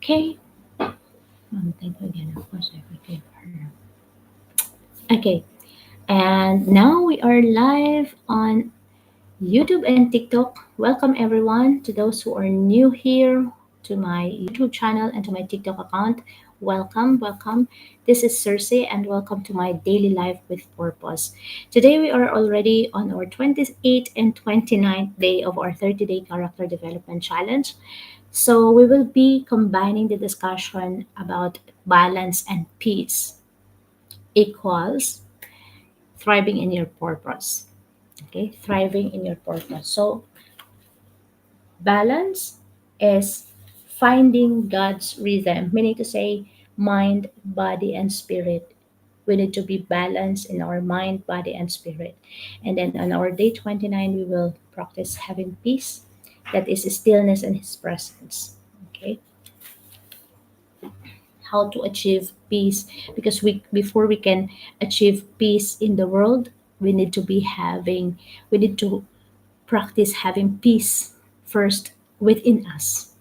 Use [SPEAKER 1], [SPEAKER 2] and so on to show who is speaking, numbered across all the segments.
[SPEAKER 1] Okay. Thank you again. Of course, I forgive her. Okay. And now we are live on YouTube and TikTok. Welcome everyone to those who are new here to my YouTube channel and to my TikTok account. Welcome, welcome. This is Cersei and welcome to my daily life with purpose. Today we are already on our 28th and 29th day of our 30-day character development challenge. So we will be combining the discussion about balance and peace equals thriving in your purpose. Okay, thriving in your purpose. So balance is finding God's rhythm, meaning to say mind, body, and spirit. We need to be balanced in our mind, body, and spirit. And then on our day 29, we will practice having peace, that is stillness in His presence. Okay, how to achieve peace, because we before we can achieve peace in the world, we need to be having, we need to practice having peace first within us.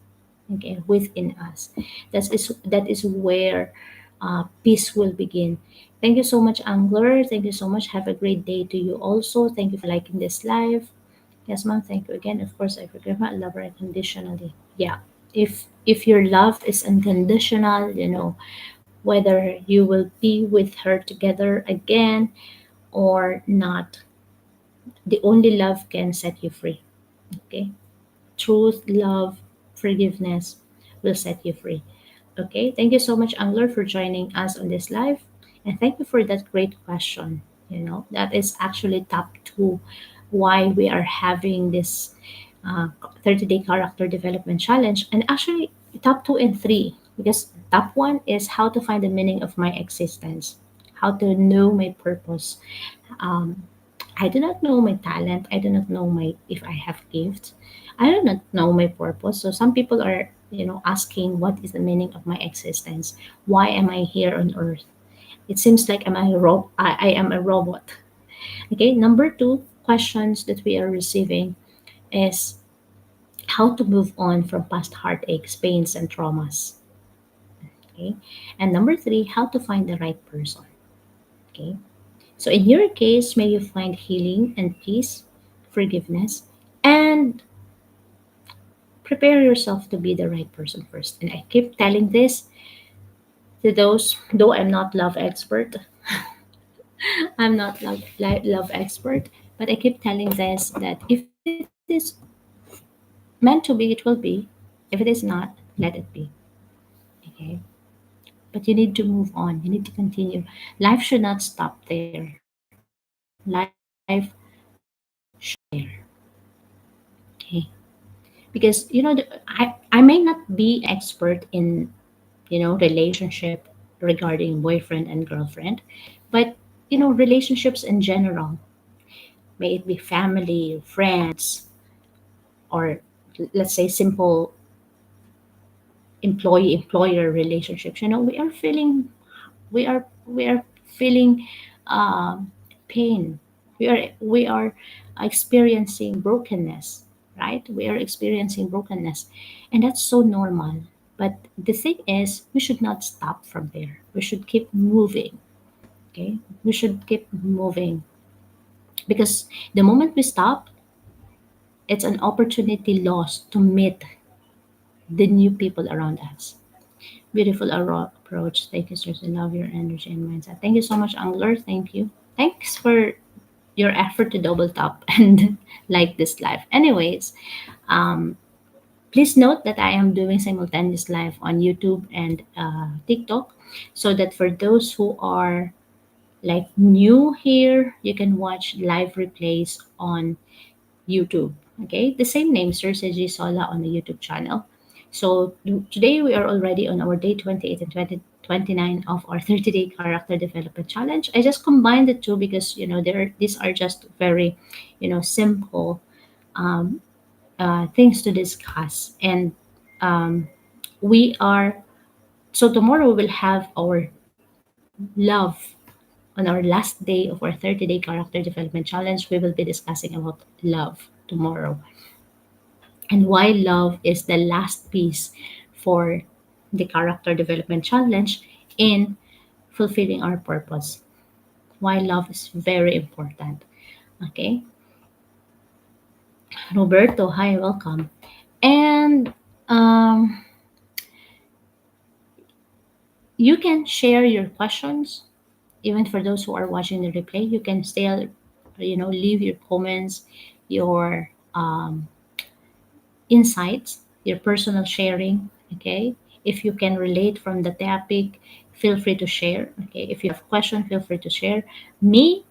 [SPEAKER 1] Okay, within us, that is where peace will begin. Thank you so much, Angler. Thank you so much. Have a great day to you also. Thank you for liking this live. Yes, ma'am. Thank you again. Of course, I forgive my love her unconditionally. Yeah. If your love is unconditional, whether you will be with her together again or not, the only love can set you free. Okay. Truth, love, forgiveness will set you free. Okay. Thank you so much, Angler, for joining us on this live. And thank you for that great question. That is actually top two why we are having this uh, 30-day character development challenge. And actually, top two and three, because top one is how to find the meaning of my existence, how to know my purpose. Um, I do not know my talent. I do not know my if I have gifts. I do not know my purpose. So some people are, asking what is the meaning of my existence? Why am I here on earth? It seems like I am a robot. Okay, number two questions that we are receiving is how to move on from past heartaches, pains, and traumas. Okay, and number three, how to find the right person. Okay, so in your case, may you find healing and peace, forgiveness, and prepare yourself to be the right person first. And I keep telling this to those, though I'm not love expert, I'm not love expert, but I keep telling this that if it is meant to be, it will be. If it is not, let it be. Okay. But you need to move on. You need to continue. Life should not stop there. Life should continue there. Okay. Because I may not be an expert in relationship regarding boyfriend and girlfriend, but relationships in general, may it be family, friends, or let's say simple employee employer relationships. We are feeling um, pain. We are experiencing brokenness, right? We are experiencing brokenness, and that's so normal. But the thing is, we should not stop from there. We should keep moving. Okay, we should keep moving, because the moment we stop, it's an opportunity lost to meet the new people around us. Beautiful approach. Thank you, sirs. I love your energy and mindset. Thank you so much, Angler. Thank you. Thanks for your effort to double tap and like this live. Anyways, um, please note that I am doing simultaneous live on YouTube and TikTok, so that for those who are like new here, you can watch live replays on YouTube. Okay, the same name, Sir Seji Sola, on the YouTube channel. So today we are already on our day 28 and 29 of our 30-day character development challenge. I just combined the two because these are just very simple um, things to discuss, and um, we are so tomorrow we will have our love on our last day of our 30-day character development challenge. We will be discussing about love tomorrow, and why love is the last piece for the character development challenge in fulfilling our purpose. Why love is very important. Okay, Roberto, hi, welcome. And um, you can share your questions, even for those who are watching the replay. You can still, leave your comments, your insights, your personal sharing. Okay, if you can relate from the topic, feel free to share. Okay, if you have questions, feel free to share. Me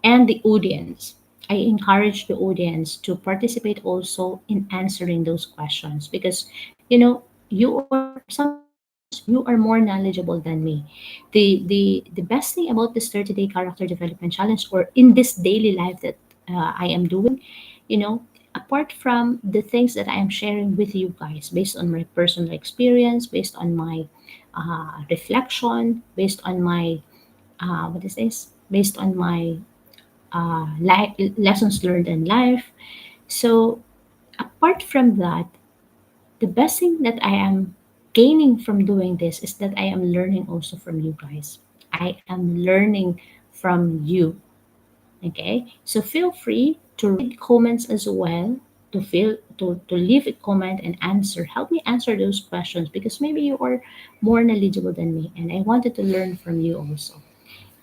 [SPEAKER 1] and the audience. I encourage the audience to participate also in answering those questions because you are sometimes you are more knowledgeable than me. The best thing about this 30-day character development challenge or in this daily life that I am doing, you know, apart from the things that I am sharing with you guys based on my personal experience, based on my reflection, based on my what is this? Based on my lessons learned in life. So, apart from that, the best thing that I am gaining from doing this is that I am learning also from you guys. I am learning from you. Okay, so feel free to read comments as well. To leave a comment and answer. Help me answer those questions because maybe you are more knowledgeable than me, and I wanted to learn from you also.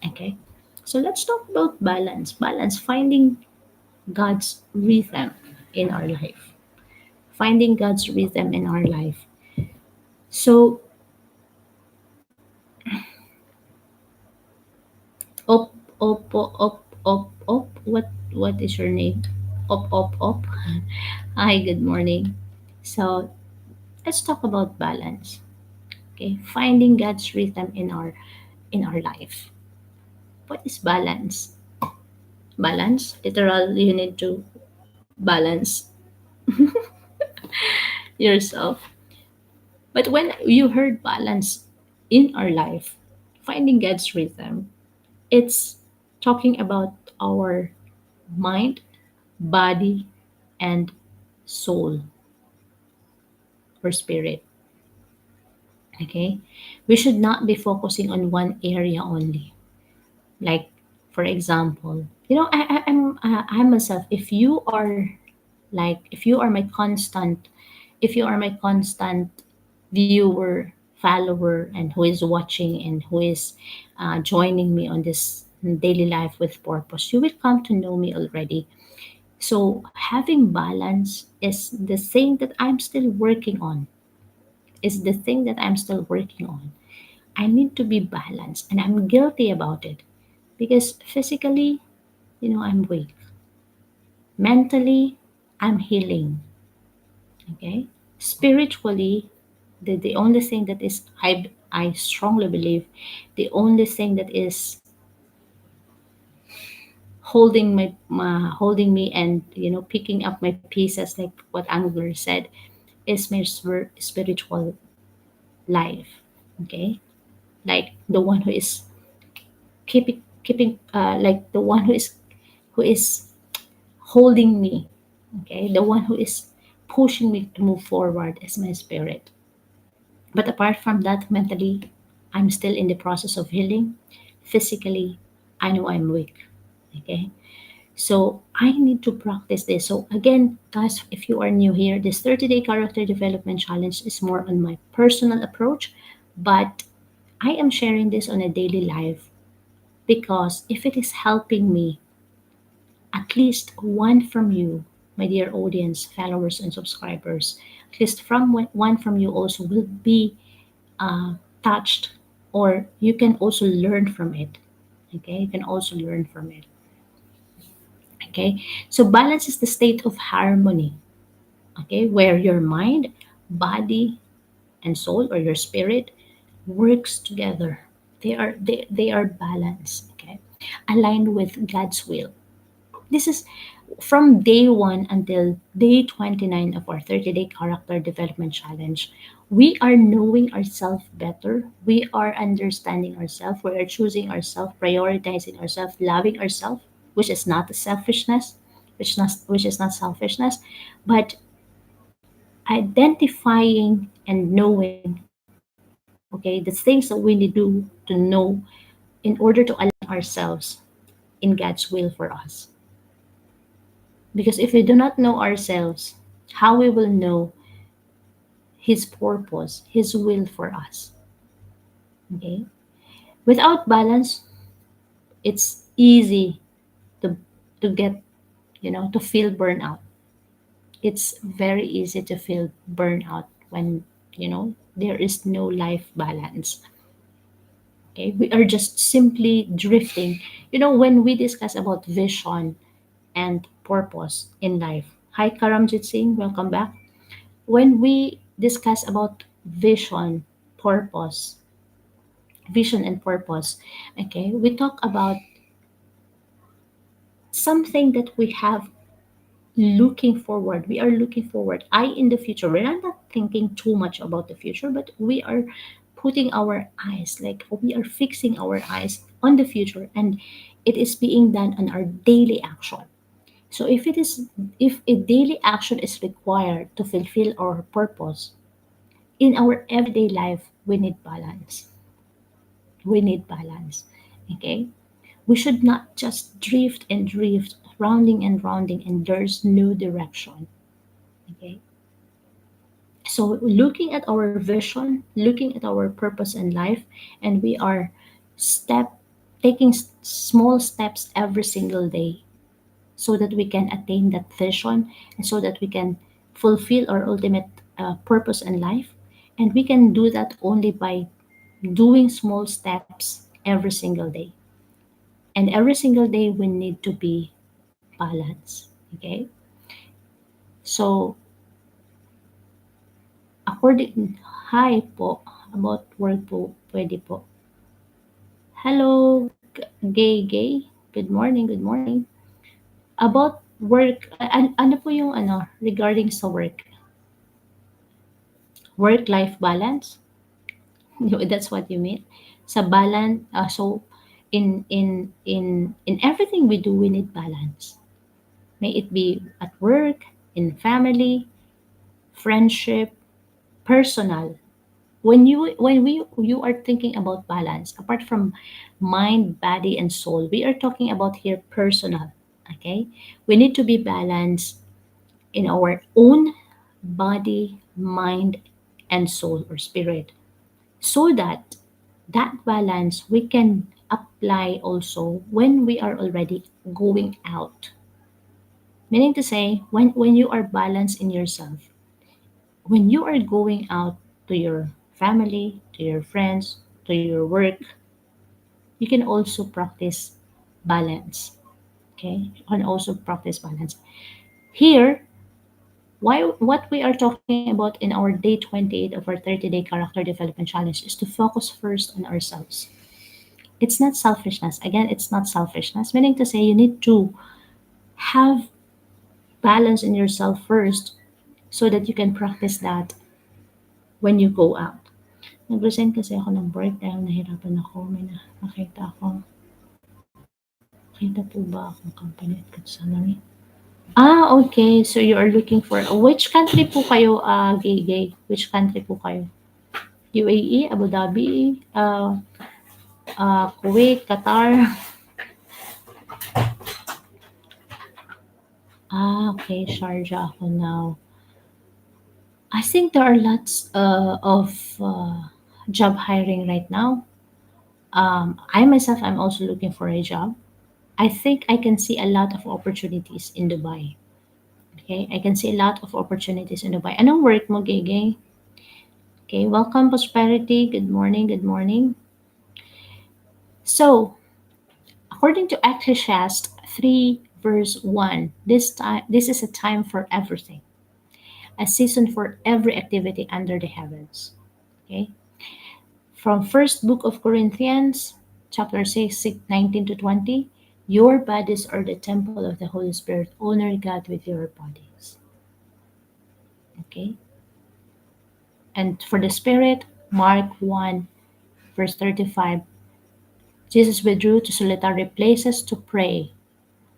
[SPEAKER 1] Okay, so let's talk about balance. Balance, finding God's rhythm in our life. Finding God's rhythm in our life. So, op, op, op, op, op. What is your name? Op, op, op. Hi, good morning. So, let's talk about balance. Okay, finding God's rhythm in our life. What is balance? Balance, literal, you need to balance yourself. But when you heard balance in our life, finding God's rhythm, it's talking about our mind, body, and soul or spirit. Okay? We should not be focusing on one area only. Like, for example, I myself, if you are my constant, if you are my constant viewer, follower, and who is watching and who is joining me on this daily life with purpose, you will come to know me already. So having balance is the thing that I'm still working on. Is the thing that I'm still working on. I need to be balanced, and I'm guilty about it because physically, I'm weak. Mentally, I'm healing. Okay, spiritually, the only thing that is I strongly believe the only thing that is holding me and picking up my pieces like what Angler said is my spiritual life. Okay, like the one who is keeping like the one who is holding me. Okay, the one who is pushing me to move forward is my spirit. But apart from that, mentally, I'm still in the process of healing. Physically, I know I'm weak. Okay. So I need to practice this. So again, guys, if you are new here, this 30-day character development challenge is more on my personal approach, but I am sharing this on a daily life because if it is helping me, at least one from you, my dear audience, followers, and subscribers, at least from one from you also will be touched, or you can also learn from it. Okay, you can also learn from it. Okay, so balance is the state of harmony. Okay, where your mind, body, and soul, or your spirit, works together. They are balanced. Okay, aligned with God's will. This is from day one until day 29 of our 30-day character development challenge. We are knowing ourselves better. We are understanding ourselves. We are choosing ourselves, prioritizing ourselves, loving ourselves, which is not a selfishness, which is not selfishness, but identifying and knowing Okay, the things that we need to know in order to align ourselves in God's will for us. Because if we do not know ourselves, how we will know His purpose, His will for us? Okay, without balance, it's easy to get, to feel burnout. It's very easy to feel burnout when, there is no life balance. Okay, we are just simply drifting. When we discuss about vision and purpose in life. Hi, Karamjit Singh, welcome back. When we discuss about purpose, vision and purpose, okay, we talk about something that we have looking forward. We are looking forward. In the future, we're not thinking too much about the future, but we are putting our eyes, like we are fixing our eyes on the future, and it is being done on our daily action. So if a daily action is required to fulfill our purpose in our everyday life, we need balance. We need balance. Okay? We should not just drift and drift, rounding and rounding, and there's no direction. Okay? So looking at our vision, looking at our purpose in life, and we are step taking small steps every single day so that we can attain that vision and so that we can fulfill our ultimate purpose in life. And we can do that only by doing small steps every single day. And every single day, we need to be balanced. Okay? So, according, hi po, about work po, pwede po. Hello, gay. Good morning, good morning. About work, ano po yung regarding sa work? Work-life balance? That's what you mean? Sa balance, so in everything we do, we need balance. May it be at work, in family, friendship, personal. When you are thinking about balance, apart from mind, body, and soul, we are talking about here personal. Okay, we need to be balanced in our own body, mind, and soul or spirit, so that that balance we can apply also when we are already going out. Meaning to say, when you are balanced in yourself, when you are going out to your family, to your friends, to your work, you can also practice balance. Okay? You can also practice balance. Here, what we are talking about in our day 28 of our 30-day character development challenge is to focus first on ourselves. It's not selfishness. Again, it's not selfishness. Meaning to say, you need to have balance in yourself first so that you can practice that when you go out. Nag-resign kasi ako ng work dahil nahirapan ako. May nakita ako. Nakita po ba akong company at good salary? Okay. So you are looking for, which country po kayo, gay? Which country po kayo? UAE, Abu Dhabi, Kuwait, Qatar. Okay. Sharjah ako now. I think there are lots of job hiring right now. I myself, I'm also looking for a job. I think I can see a lot of opportunities in Dubai. Okay, I can see a lot of opportunities in Dubai. Anong work mo, Gege? Okay, welcome, Prosperity. Good morning, good morning. So, according to Ecclesiastes 3, verse 1, this is a time for everything, a season for every activity under the heavens. Okay, from first book of Corinthians, chapter 6, 19 to 20, your bodies are the temple of the Holy Spirit. Honor God with your bodies. Okay, and for the Spirit, Mark 1, verse 35, Jesus withdrew to solitary places to pray,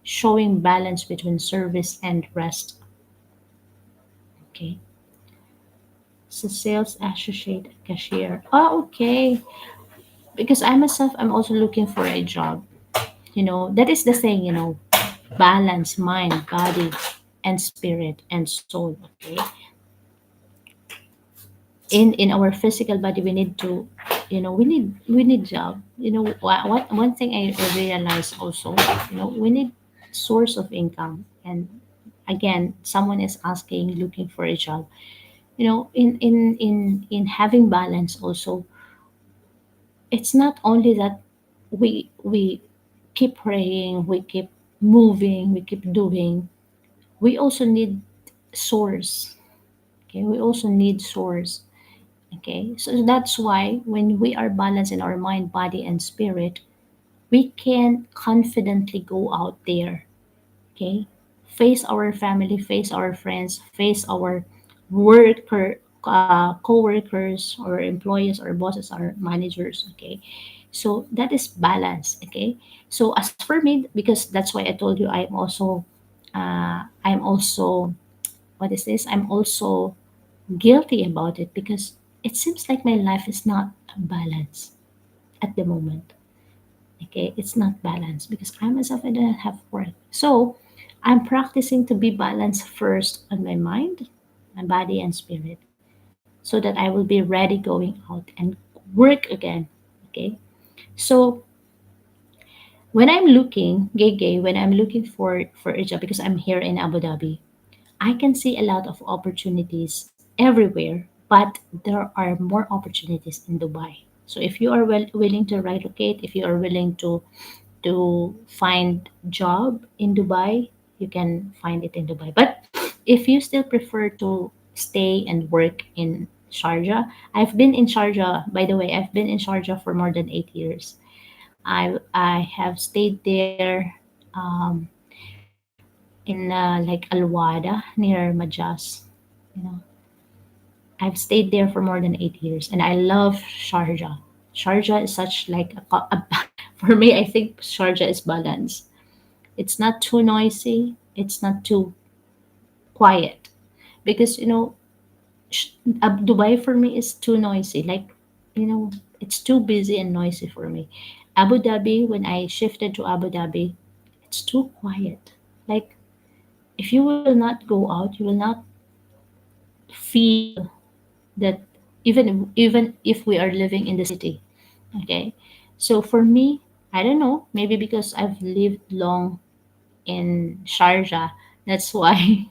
[SPEAKER 1] showing balance between service and rest. Okay. So sales associate, cashier. Oh, okay. Because I myself, I'm also looking for a job. That is the thing. Balance mind, body, and spirit and soul. Okay. In our physical body, we need to, we need job. What one thing I realized also, we need source of income. And again, someone is asking, looking for a job. In having balance also, it's not only that we keep praying, we keep moving, we keep doing. We also need source. Okay, we also need source. Okay, so that's why when we are balanced in our mind, body, and spirit, we can confidently go out there. Okay, face our family, face our friends, face our co-workers or employees or bosses or managers. Okay, so that is balance. Okay, so as for me, because that's why I told you, I'm also what is this? I'm also guilty about it because it seems like my life is not balanced at the moment. Okay, it's not balanced because I myself, I don't have work. So I'm practicing to be balanced first on my mind, my body, and spirit, so that I will be ready going out and work again. Okay, so when I'm looking for a job, because I'm here in Abu Dhabi, I can see a lot of opportunities everywhere, but there are more opportunities in Dubai. So if you are willing to relocate, if you are willing to find job in Dubai, you can find it in Dubai. But if you still prefer to stay and work in Sharjah, I've been in Sharjah, by the way, I've been in Sharjah for more than 8 years. I have stayed there um, in like Al-Wada near Majas. You know, I've stayed there for more than 8 years, and I love Sharjah. Sharjah is such like for me. I think Sharjah is balanced. It's not too noisy. It's not too quiet because Dubai for me is too noisy. Like it's too busy and noisy for me. Abu Dhabi, when I shifted to Abu Dhabi, it's too quiet. Like if you will not go out, you will not feel that even if we are living in the city. Okay, so for me, I don't know, maybe because I've lived long in Sharjah, that's why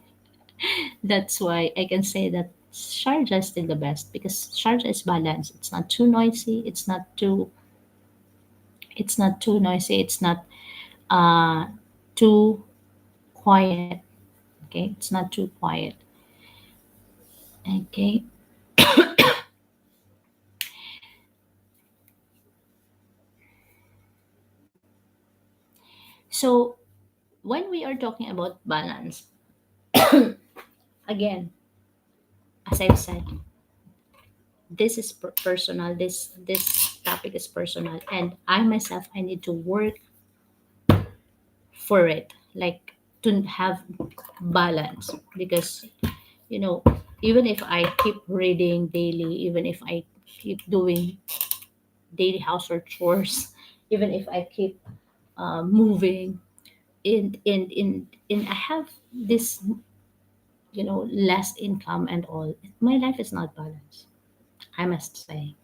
[SPEAKER 1] that's why I can say that Sharjah is still the best because Sharjah is balanced. It's not too noisy, it's not too noisy, it's not uh too quiet. Okay, it's not too quiet. Okay, so when we are talking about balance, again, as I've said, this is personal. This topic is personal, and I myself, I need to work for it, like to have balance. Because you know even if I keep reading daily, even if I keep doing daily household chores, even if I keep moving in I have this less income and all, my life is not balanced, I must say.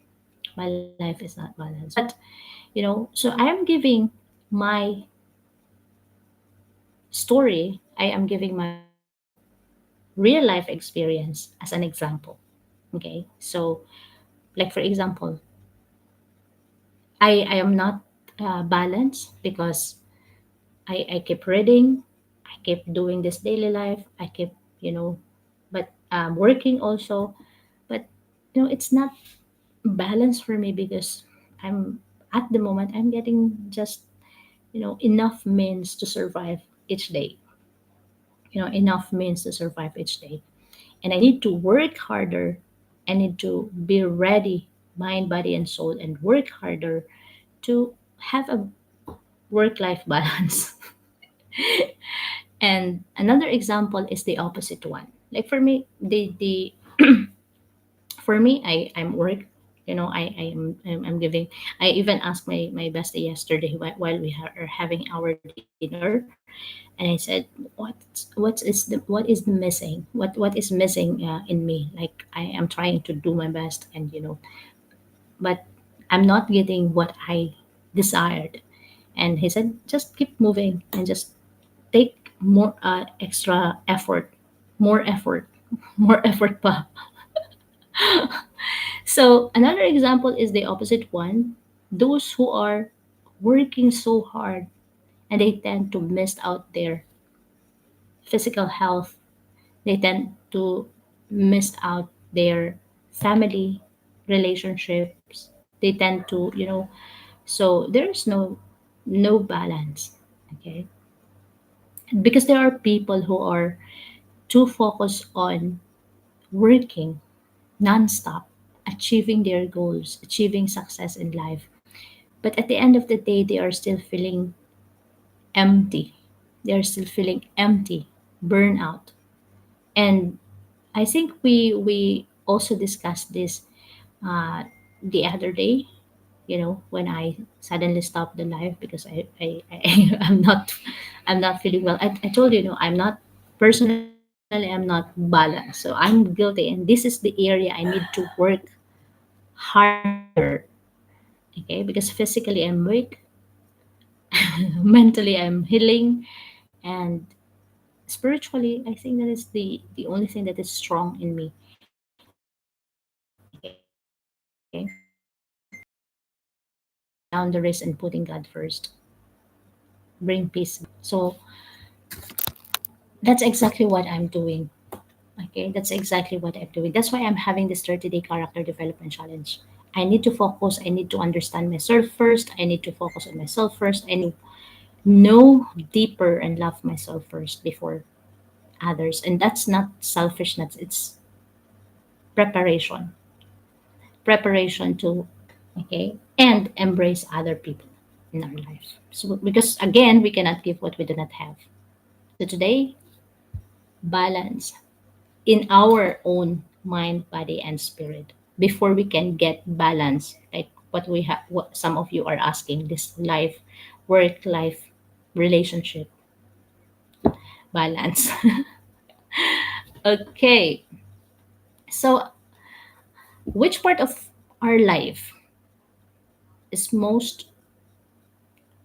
[SPEAKER 1] My life is not balanced. But so I am giving my story, I am giving my real life experience as an example. Okay, so like for example, I am not balanced because I keep reading, I keep doing this daily life, I keep you know but working also. But it's not balanced for me because I'm at the moment I'm getting just enough means to survive each day. Enough means to survive each day, and I need to work harder. I need to be ready, mind, body, and soul, and work harder to have a work life balance. And another example is the opposite one. Like for me, the for me, I'm work. I'm giving. I even asked my bestie yesterday while are having our dinner, and I said, what is the missing? What is missing in me? Like I am trying to do my best, and but I'm not getting what I desired. And he said, just keep moving and just take more extra effort, more effort, more effort pa. So another example is the opposite one. Those who are working so hard and they tend to miss out their physical health. They tend to miss out their family relationships. They tend to, so there's no balance. Okay. Because there are people who are too focused on working nonstop, achieving their goals, achieving success in life. But at the end of the day, they are still feeling empty. They are still feeling empty, burnout. And I think we also discussed this uh, the other day. When I suddenly stopped the life because I'm not feeling well. I told you, I'm not personally, I'm not balanced, so I'm guilty, and this is the area I need to work harder. Okay, because physically I'm weak, mentally I'm healing, and spiritually I think that is the only thing that is strong in me. Okay, laying down the rest and putting God first bring peace back to me. So that's exactly what I'm doing. Okay, that's exactly what I'm doing. That's why I'm having this 30-day character development challenge. I need to focus, I need to understand myself first, I need to focus on myself first, I need to know deeper and love myself first before others. And that's not selfishness, it's preparation. Preparation to, okay, and embrace other people in our life. So because again, we cannot give what we do not have. So today, balance in our own mind, body, and spirit before we can get balance, like what we have, what some of you are asking, this life, work life, relationship balance. Okay, so which part of our life is most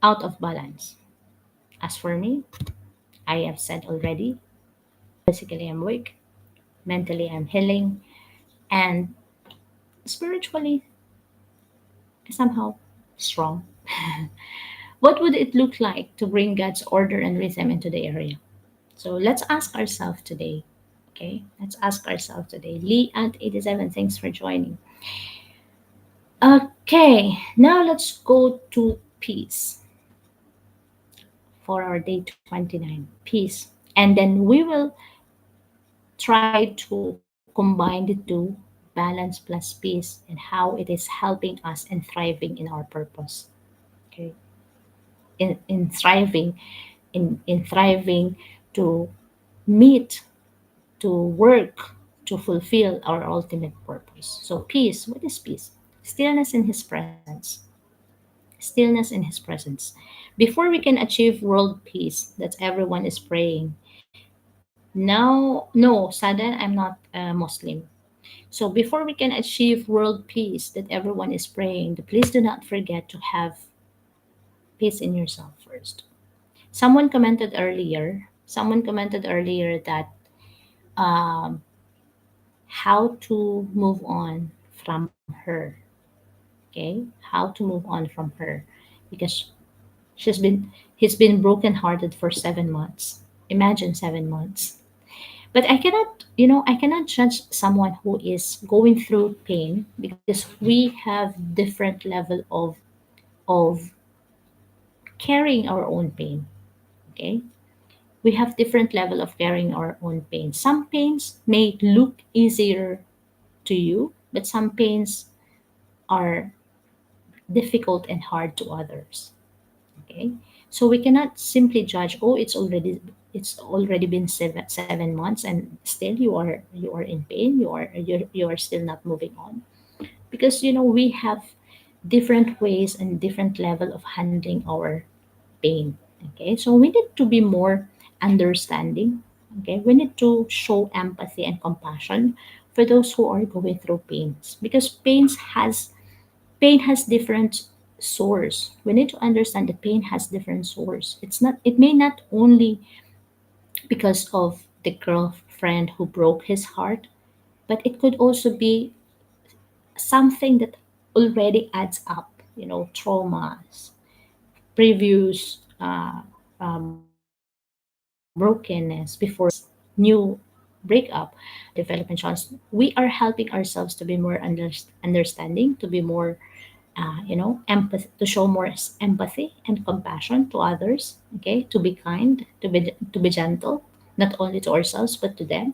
[SPEAKER 1] out of balance? As for me, I have said already, physically I'm weak, mentally I'm healing, and spiritually somehow strong. What would it look like to bring God's order and rhythm into the area? So let's ask ourselves today. Okay, let's ask ourselves today. Lee at 87, thanks for joining. Okay, now let's go to peace for our day 29. Peace. And then we will try to combine the two, balance plus peace, and how it is helping us and thriving in our purpose. Okay, in thriving, in thriving to meet, to work, to fulfill our ultimate purpose. So peace, what is peace? Stillness in his presence. Stillness in his presence. Before we can achieve world peace that everyone is praying. Now, no, Sada, I'm not a Muslim. So before we can achieve world peace that everyone is praying, please do not forget to have peace in yourself first. Someone commented earlier that um, how to move on from her. Okay, how to move on from her because she's been he's been brokenhearted for 7 months. Imagine 7 months. But I cannot judge someone who is going through pain because we have different level of carrying our own pain. Okay, we have different level of carrying our own pain. Some pains may look easier to you, but some pains are difficult and hard to others. Okay, So we cannot simply judge, oh, it's already been 7 months and still you are in pain, you are still not moving on. Because we have different ways and different level of handling our pain. Okay, so we need to be more understanding. Okay, we need to show empathy and compassion for those who are going through pains, because pain has different source. We need to understand that pain has different source. It may not only because of the girlfriend who broke his heart, but it could also be something that already adds up, traumas, previous brokenness before new breakup, development chance. We are helping ourselves to be more understanding, to be more empathy, to show more empathy and compassion to others. Okay, to be kind, to be gentle, not only to ourselves but to them.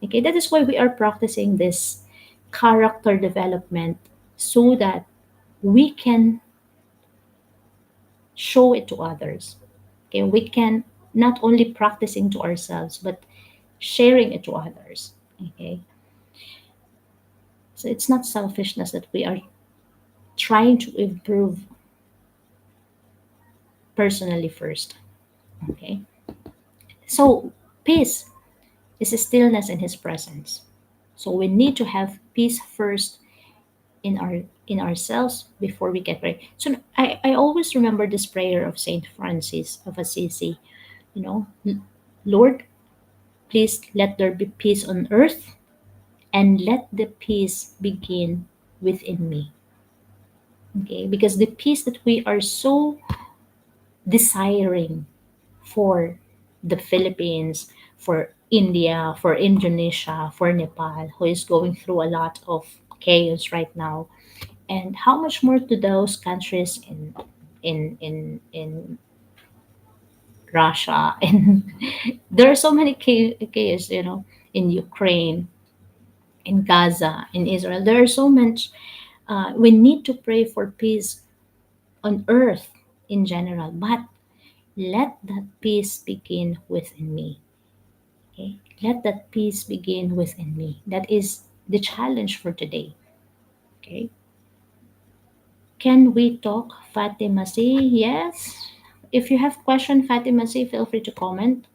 [SPEAKER 1] Okay, that is why we are practicing this character development, so that we can show it to others. Okay, we can not only practicing to ourselves but sharing it to others. Okay, so it's not selfishness that we are trying to improve personally first. Okay, so peace is a stillness in His presence. So we need to have peace first in ourselves before we get ready. So I always remember this prayer of Saint Francis of Assisi. Lord, please let there be peace on earth, and let the peace begin within me. Okay, because the peace that we are so desiring for the Philippines, for India, for Indonesia, for Nepal, who is going through a lot of chaos right now, and how much more to those countries in Russia, and there are so many chaos, in Ukraine, in Gaza, in Israel. There are so much. We need to pray for peace on earth in general, but let that peace begin within me. Okay, let that peace begin within me. That is the challenge for today. Okay, can we talk, Fatima C? Yes. If you have question, Fatima C, feel free to comment.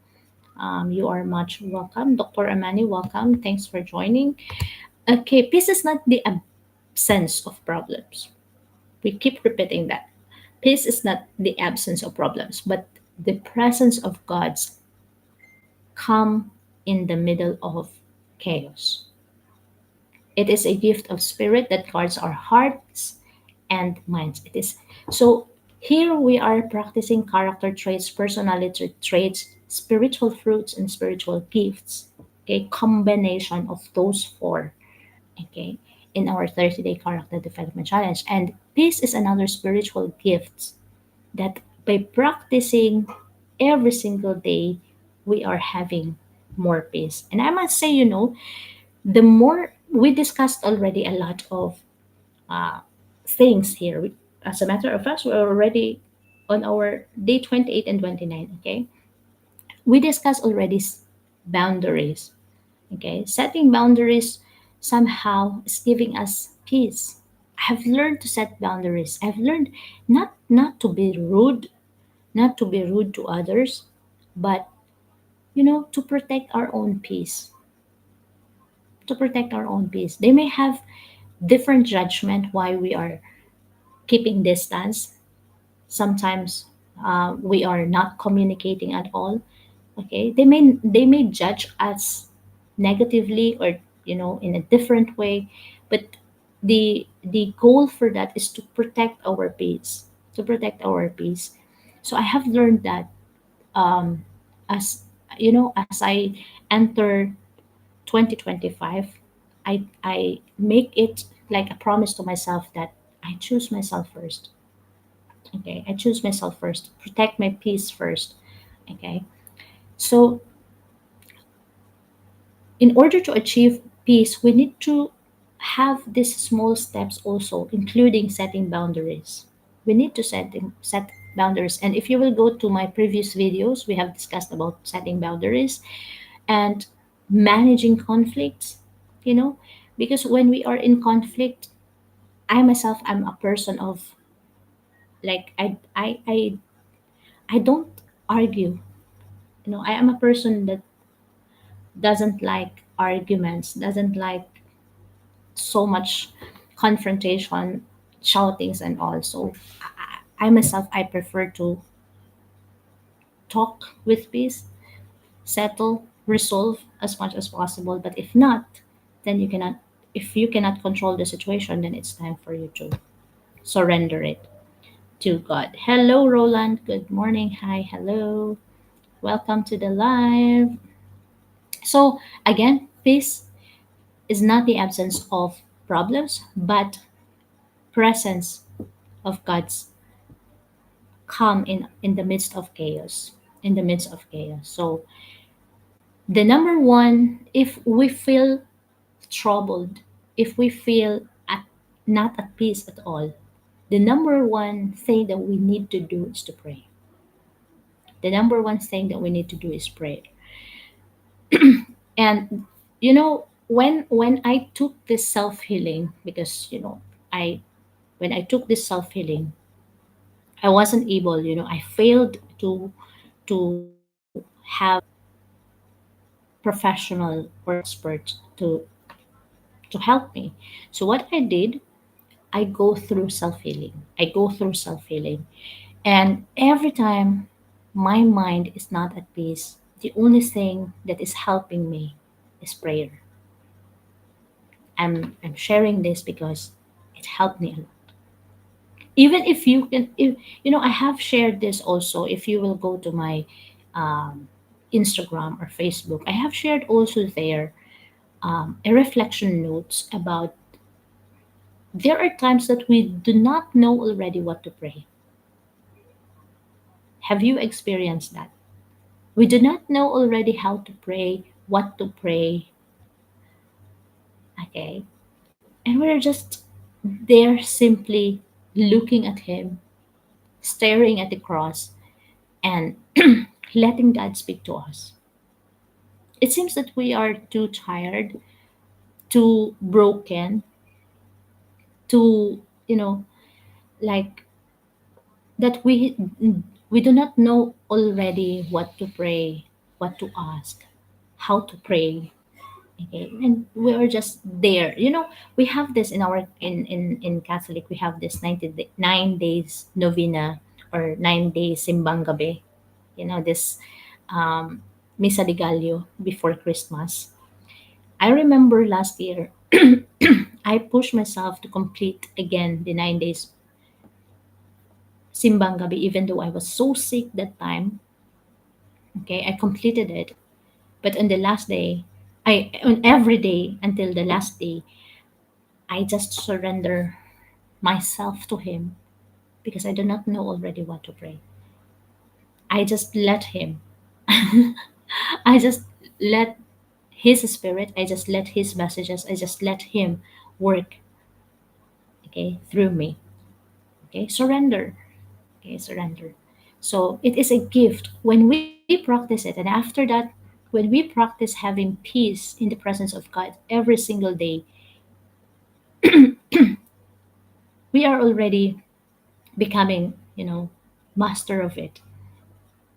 [SPEAKER 1] You are much welcome. Dr. Amani, welcome. Thanks for joining. Okay, peace is not the absence of problems. We keep repeating that. Peace is not the absence of problems, but the presence of God's calm in the middle of chaos. It is a gift of spirit that guards our hearts and minds. It is so here we are practicing character traits, personality traits, spiritual fruits, and spiritual gifts. A combination of those four. Okay, in our 30-day character development challenge. And this is another spiritual gift that by practicing every single day, we are having more peace. And I must say, the more we discussed already a lot of uh, things here. As a matter of fact, we're already on our day 28 and 29. Okay, we discussed already boundaries. Okay, setting boundaries somehow is giving us peace. I've learned to set boundaries. I've learned not to be rude, not to be rude to others, but to protect our own peace. To protect our own peace. They may have different judgment why we are keeping distance. Sometimes we are not communicating at all. Okay, they may judge us negatively, or in a different way, but the goal for that is to protect our peace, to protect our peace. So I have learned that, um as as I enter 2025, I make it like a promise to myself that I choose myself first. Okay, I choose myself first, protect my peace first. Okay, so in order to achieve peace, we need to have these small steps also, including setting boundaries. We need to set boundaries. And if you will go to my previous videos, we have discussed about setting boundaries and managing conflicts, you know, because when we are in conflict, I myself am a person of like I don't argue. You know, I am a person that doesn't like arguments, doesn't like so much confrontation, shoutings and all. So I myself I prefer to talk with peace, settle, resolve as much as possible. But if not, then you cannot if you cannot control the situation, then it's time for you to surrender it to God. Hello, Roland. Good morning. Hi, hello. Welcome to the live. So, again, peace is not the absence of problems, but presence of God's calm in the midst of chaos. In the midst of chaos. So, the number one, if we feel troubled, if we feel not at peace at all, the number one thing that we need to do is to pray. The number one thing that we need to do is pray. And when I took this self healing, because I when I took this self healing, I wasn't able. I failed to have professional or expert to help me. So what I did, I go through self healing. I go through self healing, and every time my mind is not at peace, the only thing that is helping me is prayer. I'm sharing this because it helped me a lot. Even if you can, if, I have shared this also. If you will go to my um, Instagram or Facebook, I have shared also there a reflection notes about there are times that we do not know already what to pray. Have you experienced that? We do not know already how to pray, what to pray, okay? And we're just there simply looking at Him, staring at the cross, and letting God speak to us. It seems that we are too tired, too broken, too, like that we do not know already what to pray, what to ask, how to pray. Okay, and we are just there. We have this in our in Catholic. We have this 9 days novena or 9 days simbang gabi. This um, Misa de Gallo before Christmas. I remember last year, I pushed myself to complete again the 9 days simbang gabi, even though I was so sick that time. Okay, I completed it, but on the last day, on every day until the last day, I just surrender myself to Him because I do not know already what to pray. I just let Him. I just let His Spirit, I just let His messages, I just let Him work, okay, through me. Okay, surrender. Okay, surrender. So it is a gift when we practice it. And after that, when we practice having peace in the presence of God every single day, we are already becoming, master of it.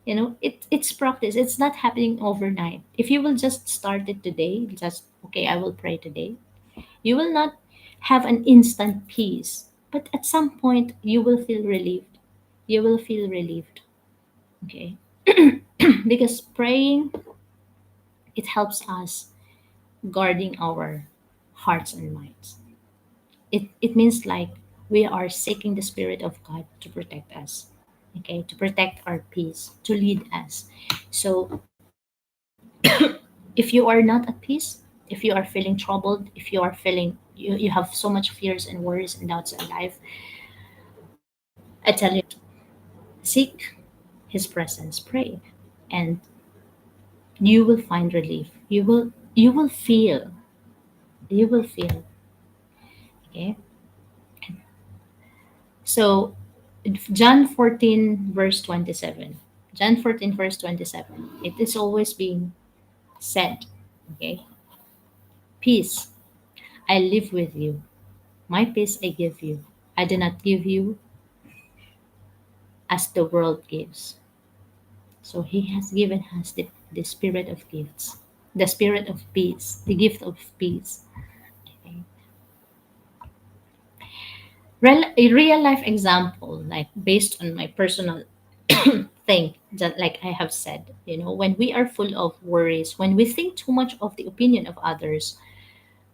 [SPEAKER 1] It's practice. It's not happening overnight. If you will just start it today, just okay, I will pray today. You will not have an instant peace, but at some point you will feel relieved. You will feel relieved. Okay. Because praying, it helps us guarding our hearts and minds. It means like we are seeking the Spirit of God to protect us, okay, to protect our peace, to lead us. So if you are not at peace, if you are feeling troubled, if you are feeling you have so much fears and worries and doubts in life, I tell you to seek His presence, pray, and you will find relief. You will feel, you will feel, okay. So John 14, verse 27. John 14, verse 27. It is always being said, okay? Peace, I live with you. My peace I give you. I do not give you as the world gives. So he has given us the spirit of gifts, the spirit of peace, the gift of peace. Okay? A real life example, like based on my personal thing, that like I have said, when we are full of worries, when we think too much of the opinion of others,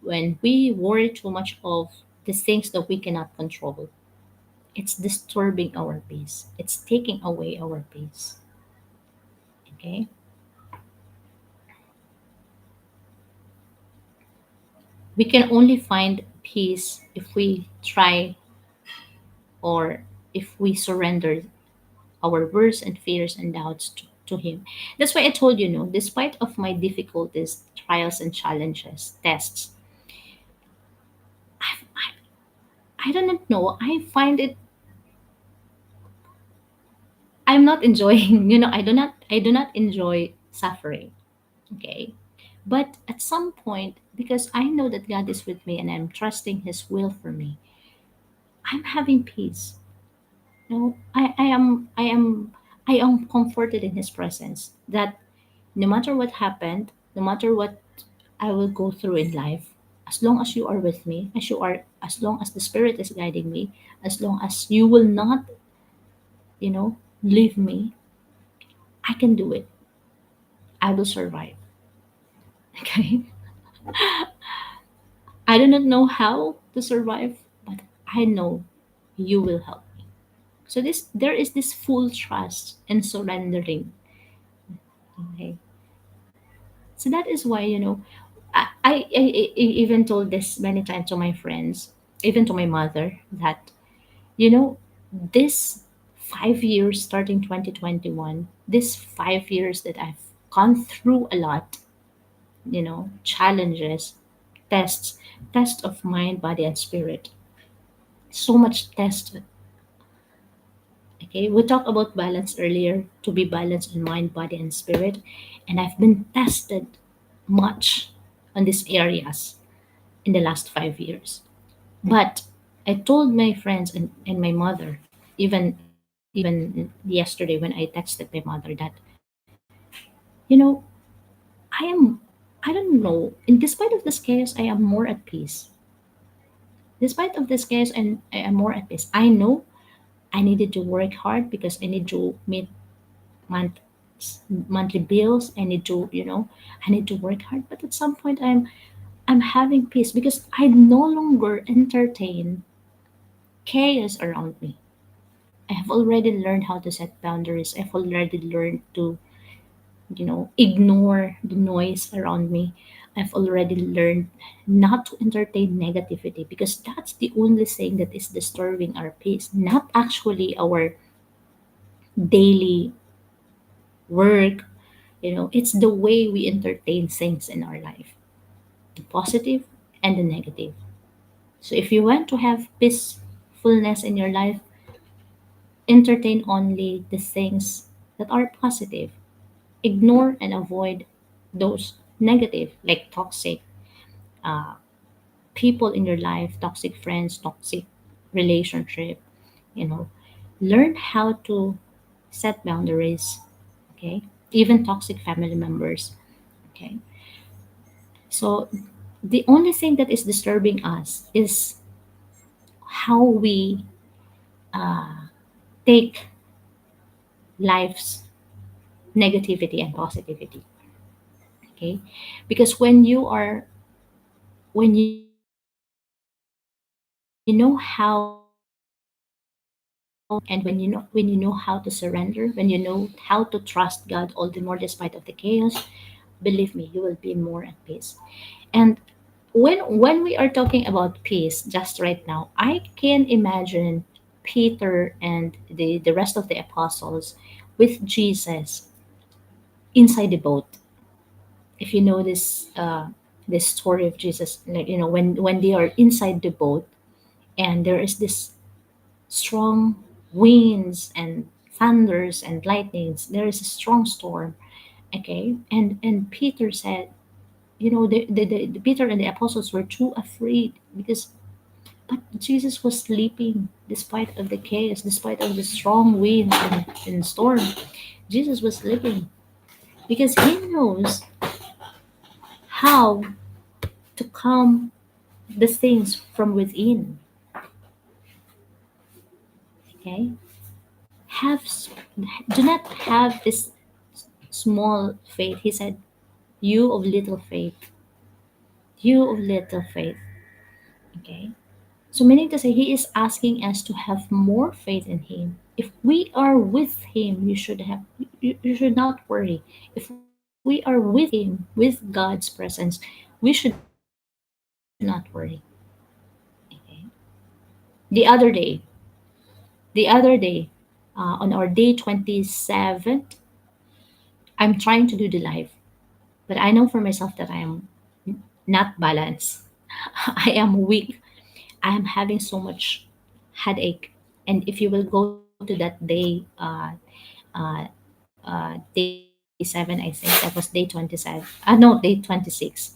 [SPEAKER 1] when we worry too much of the things that we cannot control, it's disturbing our peace. It's taking away our peace. Okay? We can only find peace if we try, or if we surrender our worries and fears and doubts to him. That's why I told you, no, despite of my difficulties, trials and challenges, tests, I don't know. I find it, I'm not enjoying, I do not enjoy suffering. Okay. But at some point, because I know that God is with me and I'm trusting his will for me, I'm having peace. No, I am comforted in his presence, that no matter what happened, no matter what I will go through in life, as long as you are with me, as long as the Spirit is guiding me, as long as you will not, leave me, I can do it. I will survive. Okay. I do not know how to survive, but I know you will help me. So there is this full trust and surrendering. Okay. So that is why, I even told this many times to my friends, even to my mother, that, you know, this 5 years starting 2021, this 5 years that I've gone through a lot, challenges, tests, test of mind, body, and spirit. So much test. Okay, we talked about balance earlier, to be balanced in mind, body, and spirit. And I've been tested much on these areas in the last 5 years. But I told my friends and my mother, even yesterday when I texted my mother, that, you know, I am, I don't know, in despite of this chaos, I am more at peace. Despite of this chaos, and I am more at peace. I know I needed to work hard because I need to meet month monthly bills. I need to work hard. But at some point, I'm having peace because I no longer entertain chaos around me. I have already learned how to set boundaries. I've already learned to, ignore the noise around me. I've already learned not to entertain negativity, because that's the only thing that is disturbing our peace, not actually our daily work. It's the way we entertain things in our life, the positive and the negative. So if you want to have peacefulness in your life, entertain only the things that are positive. Ignore and avoid those negative, like toxic uh, people in your life, toxic friends, toxic relationship. You know, learn how to set boundaries. Okay, even toxic family members. Okay, so the only thing that is disturbing us is how we take life's negativity and positivity. Okay, because when you know how and when you know how to surrender, when you know how to trust God all the more despite of the chaos, believe me, you will be more at peace. And when we are talking about peace, just right now, I can imagine Peter and the rest of the apostles with Jesus inside the boat. If you know this story of Jesus, like, when they are inside the boat, and there is this strong winds and thunders and lightnings. There is a strong storm. Okay, and Peter said, the Peter and the apostles were too afraid because, but Jesus was sleeping despite of the chaos, despite of the strong wind and storm. Jesus was sleeping because he knows how to calm the things from within. Okay, have s- do not have this small faith. He said, "You of little faith, you of little faith." Okay, so meaning to say, he is asking us to have more faith in him. If we are with him, you should not worry. If we are with him, with God's presence, we should not worry. Okay. The other day, on our day 27th, I'm trying to do the live, but I know for myself that I am not balanced. I am weak. I am having so much headache. And if you will go to that day, uh, day 27, I think that was day 27. No, day 26.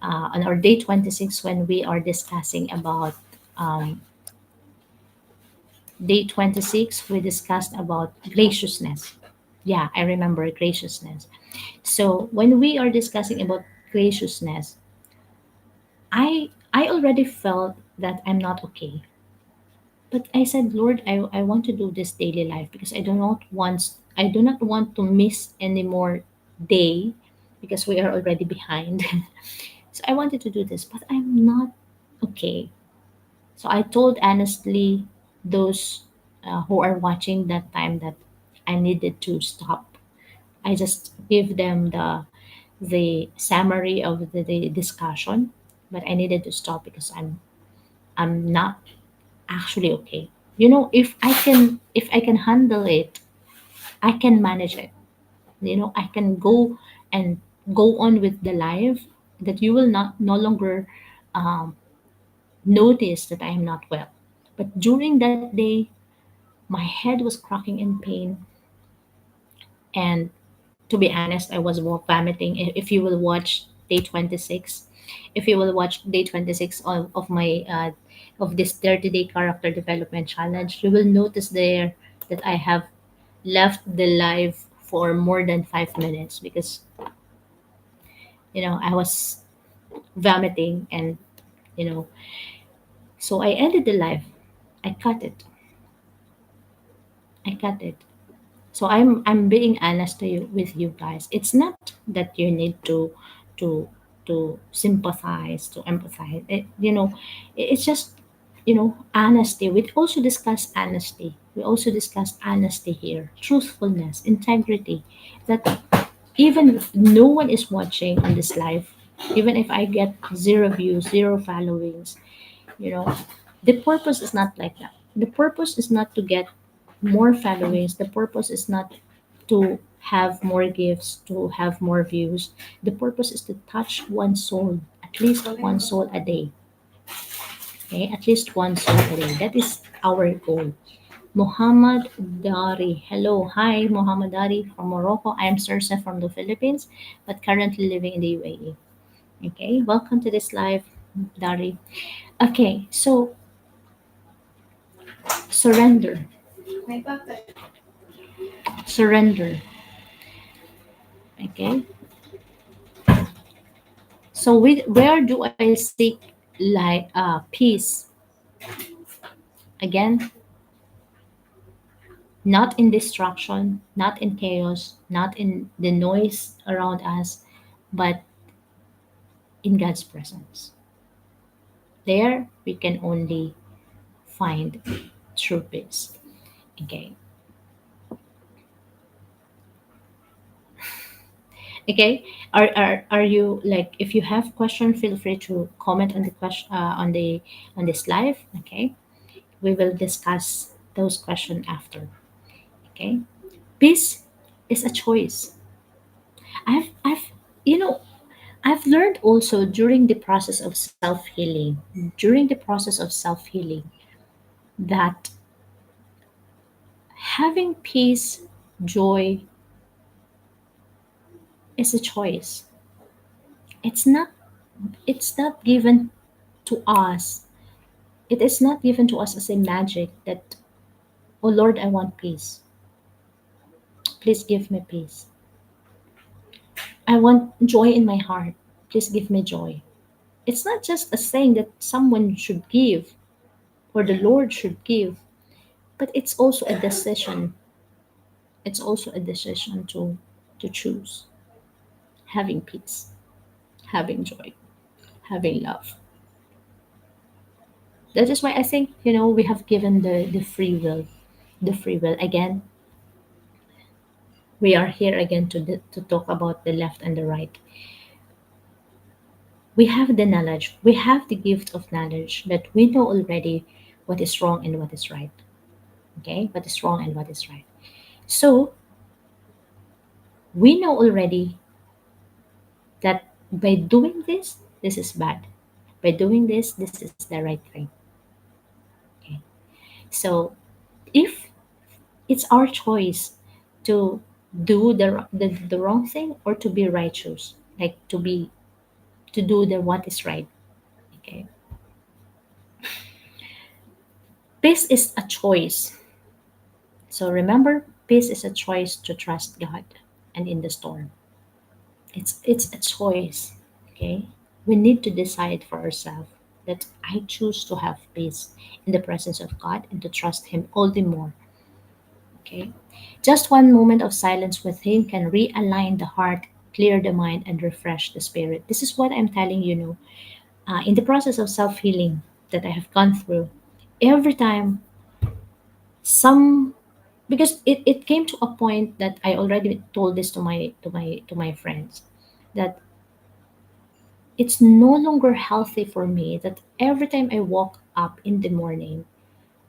[SPEAKER 1] On our day 26, when we are discussing about um, day 26, we discussed about graciousness. Yeah, I remember graciousness. So when we are discussing about graciousness, I already felt that I'm not okay. But I said, Lord, I want to do this daily life because I do not want to miss any more day because we are already behind. So I wanted to do this, but I'm not okay. So I told honestly those who are watching that time that I needed to stop. I just give them the summary of the discussion, but I needed to stop because I'm not actually okay. If I can handle it, I can manage it. I can go and go on with the life that you will not no longer um, notice that I am not well. But during that day, my head was cracking in pain, and to be honest, I was vomiting. If you will watch day 26, if you will watch day 26 of my of this 30-day character development challenge, you will notice there that I have left the live for more than 5 minutes because I was vomiting, and you know so I ended the live. I cut it. I cut it. So I'm being honest to you with you guys. It's not that you need to to sympathize, to empathize. It's just honesty. We also discuss honesty. We also discuss honesty here, truthfulness, integrity. That even if no one is watching on this live, even if I get zero views, zero followings, you know, the purpose is not like that. The purpose is not to get more followings. The purpose is not to have more gifts, to have more views. The purpose is to touch one soul, at least one soul a day. Okay, at least one soul a day. That is our goal. Muhammad Dari. Hello. Hi, Muhammad Dari from Morocco. I am Sersa from the Philippines, but currently living in the UAE. Okay, welcome to this live, Dari. Okay, so surrender. Surrender. Okay, so where do I seek peace? Again, not in distraction, not in chaos, not in the noise around us, but in God's presence. There we can only find true peace. Okay. Okay. Are you like, if you have question, feel free to comment on the question on this live. Okay. We will discuss those questions after. Okay. Peace is a choice. I've you know I've learned also during the process of self-healing, that Having peace, joy is a choice. It's not it's not given to us. It is not given to us as a magic that, oh Lord, I want peace. Please give me peace. I want joy in my heart. Please give me joy. It's not just a thing that someone should give or the Lord should give, but it's also a decision. It's also a decision to choose having peace, having joy, having love. That is why I think, we have given the free will. The free will. Again, we are here again to talk about the left and the right. We have the knowledge, we have the gift of knowledge that we know already what is wrong and what is right. Okay? What is wrong and what is right. So, we know already that by doing this, this is bad. By doing this is the right thing. Okay? So, if it's our choice to do the wrong thing or to be righteous, like to do the what is right. Okay, peace is a choice. So remember, peace is a choice to trust God and in the storm. It's a choice. Okay, we need to decide for ourselves that I choose to have peace in the presence of God and to trust Him all the more. Okay, just one moment of silence with Him can realign the heart, clear the mind, and refresh the spirit. This is what I'm telling you. In the process of self healing that I have gone through, every time some because it came to a point that I already told this to my friends that it's no longer healthy for me that every time I walk up in the morning,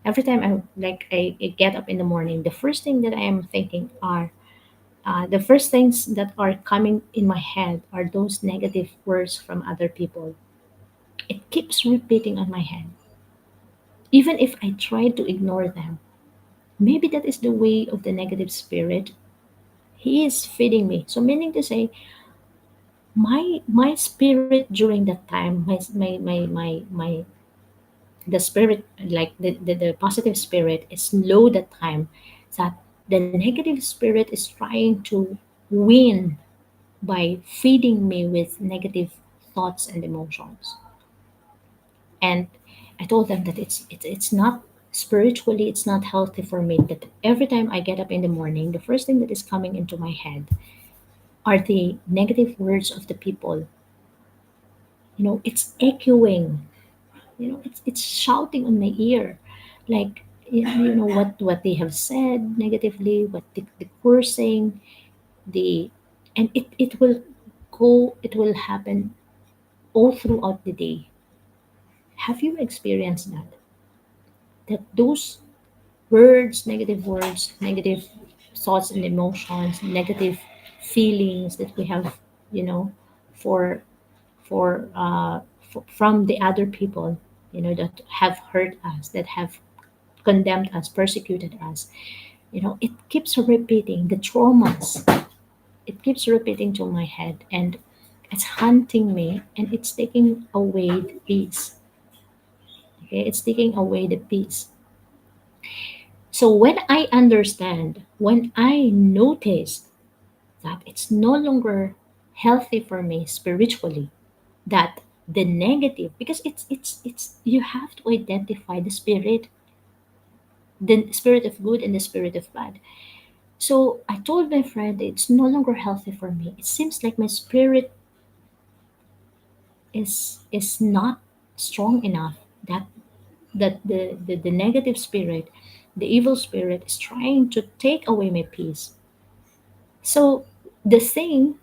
[SPEAKER 1] every time I get up in the morning, the first thing that I am thinking are the first things that are coming in my head are those negative words from other people. It keeps repeating on my head, even if I try to ignore them. Maybe that is the way of the negative spirit. He is feeding me. So meaning to say, my spirit during that time, the spirit, like the positive spirit is low that time, that the negative spirit is trying to win by feeding me with negative thoughts and emotions. And I told them that it's not spiritually, it's not healthy for me that every time I get up in the morning, the first thing that is coming into my head are the negative words of the people. It's echoing. It's shouting on my ear, like what they have said negatively, what the cursing, the and it will happen all throughout the day. Have you experienced that those words, negative thoughts and emotions, negative feelings that we have, you know, for from the other people, that have hurt us, that have condemned us, persecuted us. It keeps repeating the traumas. It keeps repeating to my head, and it's haunting me, and it's taking away the peace. Okay, it's taking away the peace. So when I noticed that it's no longer healthy for me spiritually, that the negative, because it's you have to identify the spirit of good and the spirit of bad. So I told my friend it's no longer healthy for me. It seems like my spirit is not strong enough, that the negative spirit, the evil spirit is trying to take away my peace. So the thing,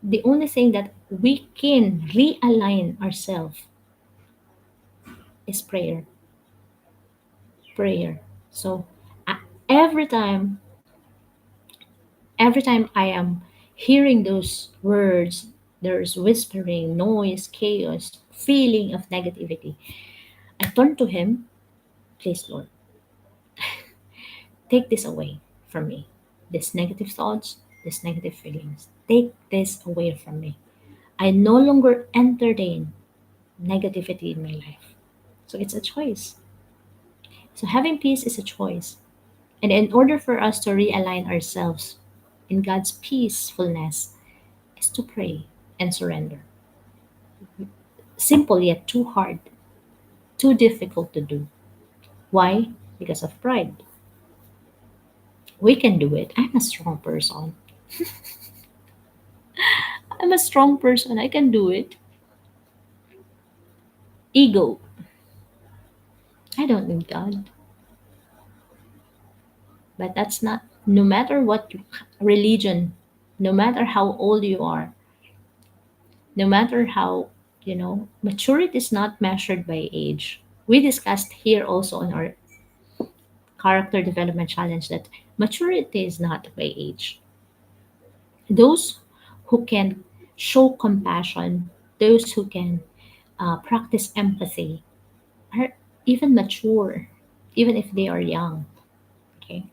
[SPEAKER 1] the only thing that we can realign ourselves is prayer. Prayer. So uh, every time, every time I am hearing those words, there's whispering, noise, chaos, feeling of negativity. I turn to Him, please, Lord, take this away. from me. These negative thoughts, these negative feelings. Take this away from me. I no longer entertain negativity in my life. So it's a choice. So having peace is a choice. And in order for us to realign ourselves in God's peacefulness is to pray and surrender. Simple yet too hard, too difficult to do. Why? Because of pride. We can do it. I'm a strong person. I'm a strong person. I can do it. Ego. I don't need God. But that's not, no matter what religion, no matter how old you are, no matter how, maturity is not measured by age. We discussed here also on our character development challenge that maturity is not by age. Those who can show compassion, those who can practice empathy, are even mature, even if they are young. Okay.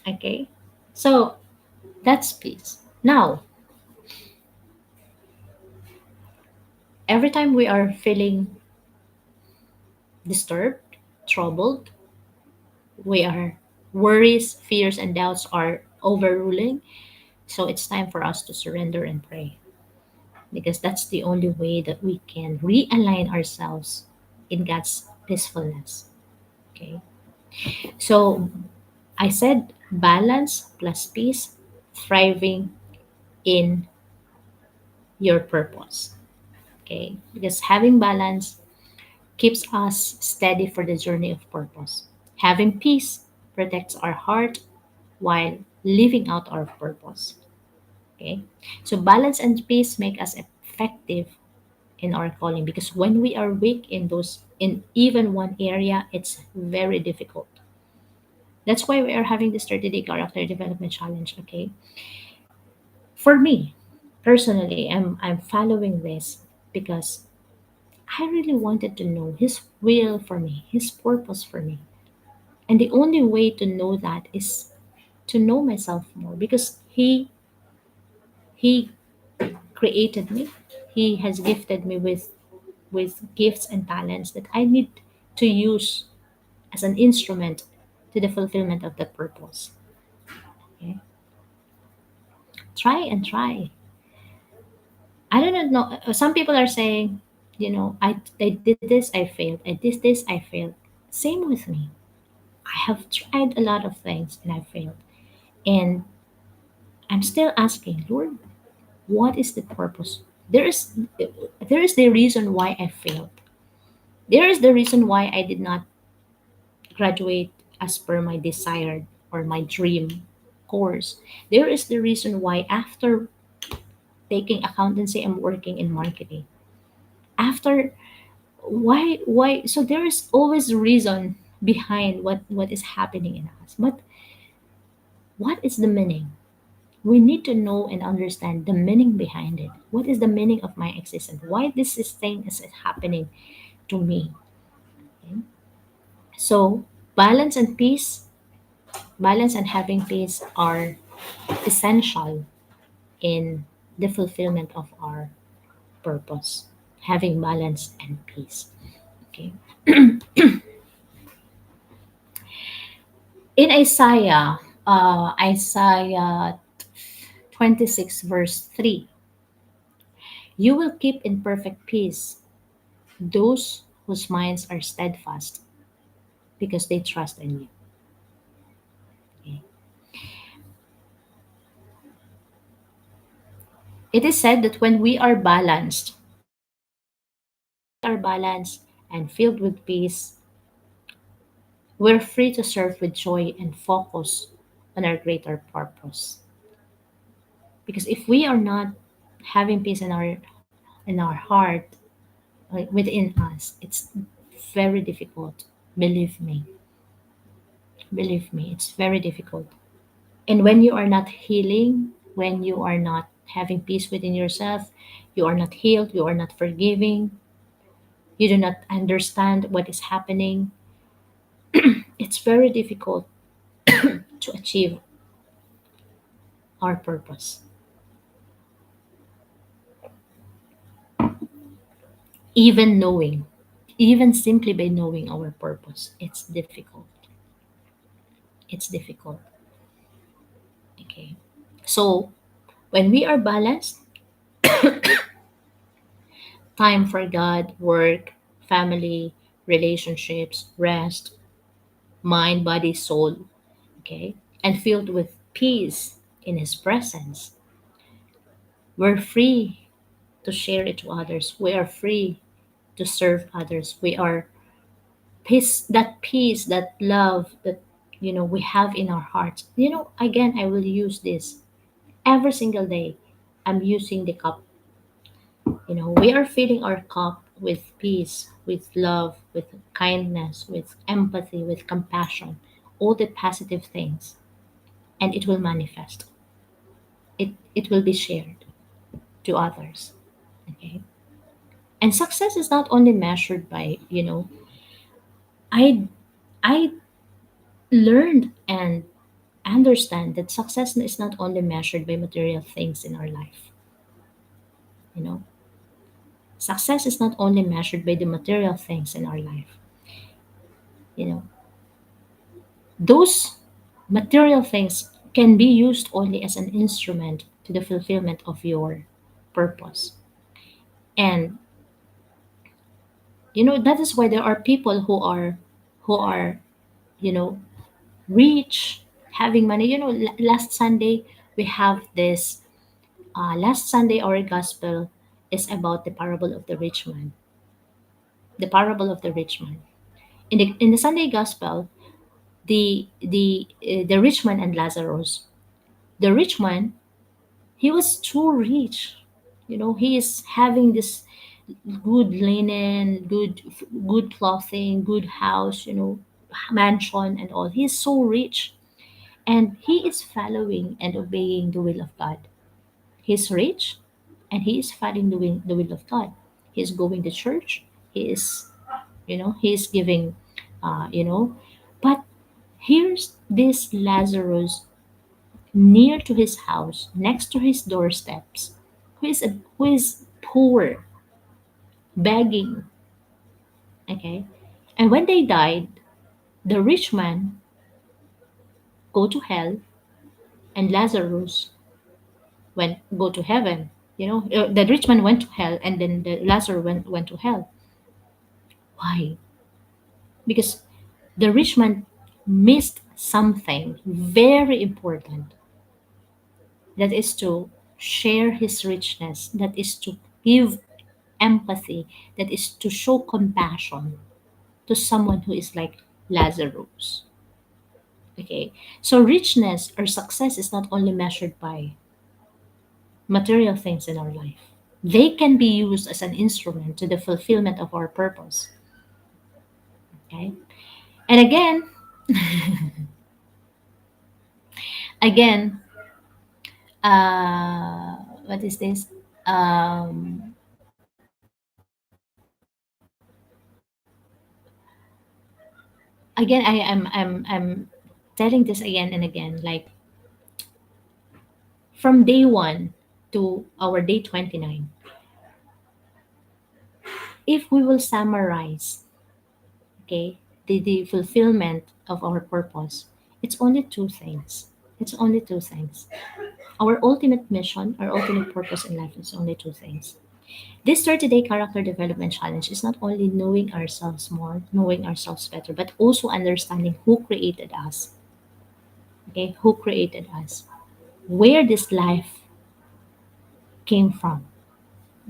[SPEAKER 1] Okay. So that's peace. Now, every time we are feeling disturbed, troubled, we are worries, fears, and doubts are overruling. So it's time for us to surrender and pray because that's the only way that we can realign ourselves in God's peacefulness. Okay. So I said balance plus peace, thriving in your purpose. Okay. Because having balance keeps us steady for the journey of purpose. Having peace protects our heart while living out our purpose. Okay. So balance and peace make us effective in our calling because when we are weak in those in even one area, it's very difficult. That's why we are having this 30-day character development challenge. Okay. For me, personally, I'm following this because I really wanted to know his will for me, his purpose for me. And the only way to know that is to know myself more because he created me. He has gifted me with gifts and talents that I need to use as an instrument to the fulfillment of that purpose. Okay? Try and try. I don't know. Some people are saying, I did this, I failed. I did this, I failed. Same with me. I have tried a lot of things and I failed. And I'm still asking, Lord, what is the purpose? There is the reason why I failed. There is the reason why I did not graduate as per my desired or my dream course. There is the reason why after taking accountancy I'm working in marketing. After why so there is always a reason behind what is happening in us. But what is the meaning? We need to know and understand the meaning behind it. What is the meaning of my existence? Why thing is happening to me? Okay? So balance and having peace are essential in the fulfillment of our purpose. Having balance and peace. Okay. In Isaiah 26 verse 3, you will keep in perfect peace those whose minds are steadfast because they trust in you. Okay. It is said that when we are balanced and filled with peace, we're free to serve with joy and focus on our greater purpose. Because if we are not having peace in our heart, like within us, it's very difficult. Believe me, believe me, it's very difficult. And when you are not healing, when you are not having peace within yourself, you are not healed, you are not forgiving, you do not understand what is happening, It's very difficult to achieve our purpose. Even knowing, even simply by knowing our purpose, it's difficult. It's difficult. Okay. So when we are balanced, time for God, work, family, relationships, rest, mind, body, soul, okay, and filled with peace in His presence, we're free to share it to others. We are free to serve others. We are peace, that love that we have in our hearts. Again, I will use this every single day. I'm using the cup. We are filling our cup with peace, with love, with kindness, with empathy, with compassion, all the positive things, and it will manifest. It will be shared to others. Okay. And success is not only measured by, I I learned and understand that success is not only measured by material things in our life. You know, success is not only measured by the material things in our life. You know, those material things can be used only as an instrument to the fulfillment of your purpose. And that is why there are people who are you know rich, having money. Last Sunday we have this. Last Sunday our gospel is about the parable of the rich man. The parable of the rich man. In the Sunday gospel, the rich man and Lazarus. The rich man, he was too rich. He is having this good linen, good clothing, good house, mansion and all. He is so rich, and he is following and obeying the will of God. He's rich, and he is following the will of God. He's going to church. He is giving, uh, you know. But here's this Lazarus near to his house, next to his doorsteps, who is poor, begging. Okay, and when they died, the rich man go to hell, and Lazarus went go to heaven. The rich man went to hell, and then the Lazarus went to hell. Why? Because the rich man missed something very important, that is to share his richness, that is to give empathy, that is to show compassion to someone who is like Lazarus. Okay, so richness or success is not only measured by material things in our life. They can be used as an instrument to the fulfillment of our purpose. Okay, and again, what is this? Um, Again, I'm telling this again and again, like from day one to our day 29. If we will summarize, okay, the fulfillment of our purpose, it's only two things. It's only two things. Our ultimate mission, our ultimate purpose in life is only two things. This 30-day character development challenge is not only knowing ourselves more, knowing ourselves better, but also understanding who created us. Okay, who created us, where this life came from.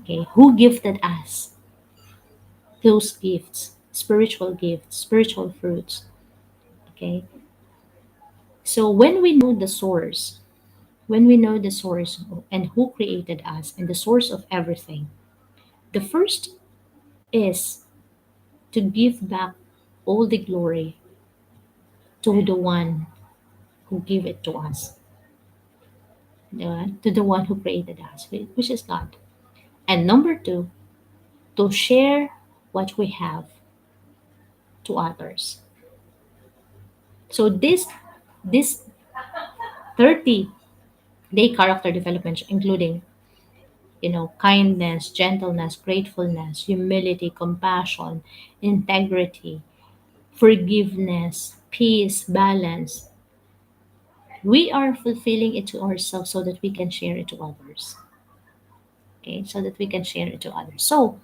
[SPEAKER 1] Okay, who gifted us those gifts, spiritual fruits. Okay, so when we know the source and who created us and the source of everything, the first is to give back all the glory to the one who gave it to us, to the one who created us, which is God. And number two, to share what we have to others. So this 30-day character development, including, kindness, gentleness, gratefulness, humility, compassion, integrity, forgiveness, peace, balance, we are fulfilling it to ourselves so that we can share it to others. Okay, so that we can share it to others. So,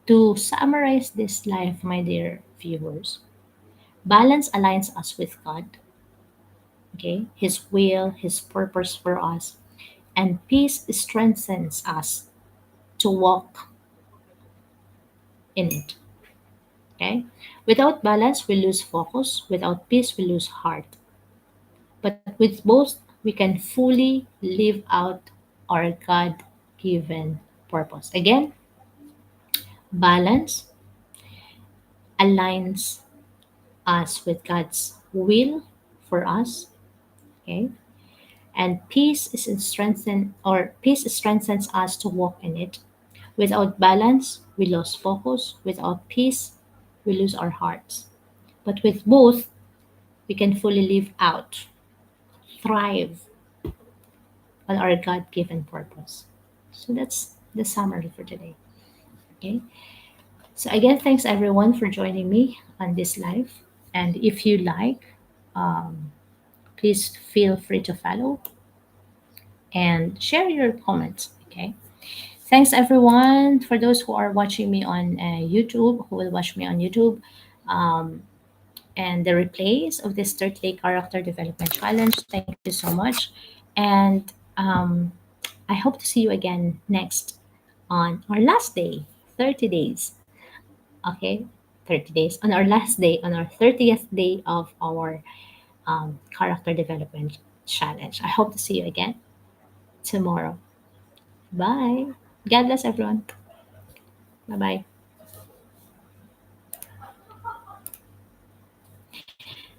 [SPEAKER 1] to summarize this life, my dear viewers, balance aligns us with God, okay, His will, His purpose for us, and peace strengthens us to walk in it. Okay, without balance, we lose focus. Without peace, we lose heart. But with both, we can fully live out our God given purpose. Again, balance aligns us with God's will for us. Okay. And peace strengthens us to walk in it. Without balance, we lose focus. Without peace, we lose our hearts. But with both, we can fully live out, thrive on our God given purpose. So that's the summary for today. Okay. So again, thanks everyone for joining me on this live. And if you like, um, please feel free to follow and share your comments. Okay. Thanks everyone for those who are watching me on YouTube, who will watch me on YouTube. Um, and the replays of this 30-day character development challenge. Thank you so much. And um, I hope to see you again next on our last day, 30 days. Okay, 30 days. On our last day, on our 30th day of our character development challenge. I hope to see you again tomorrow. Bye. God bless everyone. Bye bye.